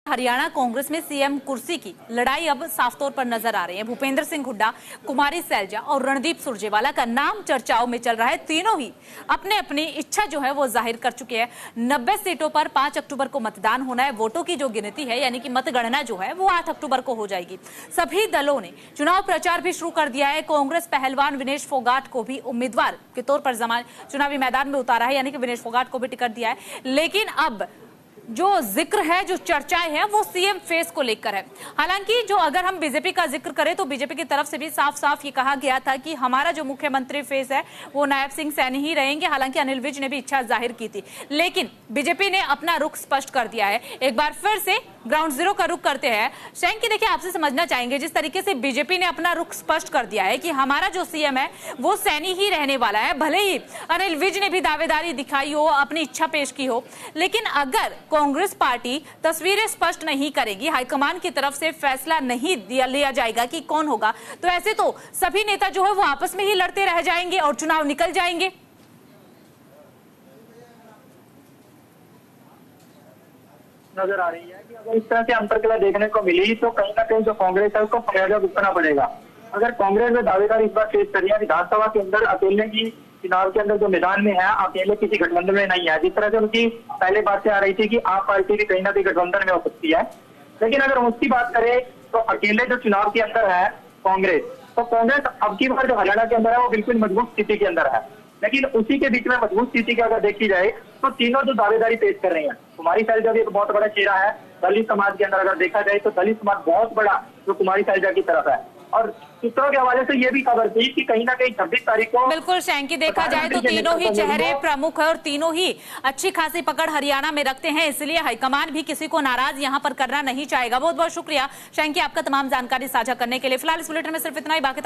हरियाणा कांग्रेस में सीएम कुर्सी की लड़ाई अब साफ तौर पर नजर आ रही है। भूपेंद्र सिंह हुड्डा, कुमारी सैलजा और रणदीप सुरजेवाला का नाम चर्चाओं में चल रहा है। तीनों ही अपने अपनी इच्छा जो है वो जाहिर कर चुके हैं। 90 सीटों पर 5 अक्टूबर को मतदान होना है। वोटों की जो गिनती है यानी कि मतगणना जो है वो 8 अक्टूबर को हो जाएगी। सभी दलों ने चुनाव प्रचार भी शुरू कर दिया है। कांग्रेस पहलवान विनेश फोगाट को भी उम्मीदवार के तौर पर चुनावी मैदान में उतारा है, यानी कि विनेश फोगाट को भी टिकट दिया है। लेकिन अब जो जिक्र है, जो चर्चाएं हैं, वो सीएम फेस को लेकर है। हालांकि जो अगर हम बीजेपी का जिक्र करें तो बीजेपी की तरफ से भी साफ साफ ये कहा गया था कि हमारा जो मुख्यमंत्री फेस है वो नायब सिंह सैनी ही रहेंगे। हालांकि अनिल विज ने भी इच्छा जाहिर की थी, लेकिन बीजेपी ने अपना रुख स्पष्ट कर दिया है। एक बार फिर से ग्राउंड जीरो का रुख करते हैं। शैंकी, देखिए, आपसे समझना चाहेंगे, जिस तरीके से बीजेपी ने अपना रुख स्पष्ट कर दिया है कि हमारा जो सीएम है वो सैनी ही रहने वाला है, भले ही अनिल विज ने भी दावेदारी दिखाई हो, अपनी इच्छा पेश की हो, लेकिन अगर कांग्रेस पार्टी तस्वीरें स्पष्ट नहीं करेगी, हाईकमान की तरफ से फैसला नहीं लिया जाएगा कि कौन होगा, तो ऐसे तो सभी नेता जो है वो आपस में ही लड़ते रह जाएंगे और चुनाव निकल जाएंगे। नजर आ रही है कि अगर इस तरह से अंतरकलह देखने को मिली तो कहीं ना कहीं जो कांग्रेस है उसको फरियाद भुगतना पड़ेगा। अगर कांग्रेस में दावेदार इस बार पेश कर रही है विधानसभा के अंदर अकेले की चुनाव के अंदर जो मैदान में है, अकेले किसी गठबंधन में नहीं है, जिस तरह से उनकी पहले बात से आ रही थी कि आप पार्टी भी कहीं ना कहीं गठबंधन में हो सकती है। लेकिन अगर उसकी बात करें तो अकेले जो चुनाव के अंदर है कांग्रेस, तो कांग्रेस अब की बार जो हरियाणा के अंदर है वो बिल्कुल मजबूत स्थिति के अंदर है। लेकिन उसी के बीच में मजबूत स्थिति की अगर देखी जाए तो तीनों जो दावेदारी पेश कर रही है, कुमारी सैलजा भी एक बहुत बड़ा चेहरा है दलित समाज के अंदर। अगर देखा जाए तो दलित समाज बहुत बड़ा जो कुमारी सैलजा की तरफ है। और सूत्रों के हवाले से ये भी खबर थी कि कहीं ना कहीं 26 तारीख को बिल्कुल शैंकी, देखा जाए तो तीनों ही चेहरे प्रमुख है और तीनों ही अच्छी खासी पकड़ हरियाणा में रखते हैं, इसलिए हाईकमान भी किसी को नाराज यहां पर करना नहीं चाहेगा। बहुत बहुत शुक्रिया शैंकी आपका तमाम जानकारी साझा करने के लिए। फिलहाल इस बुलेटिन में सिर्फ इतना ही। बाकी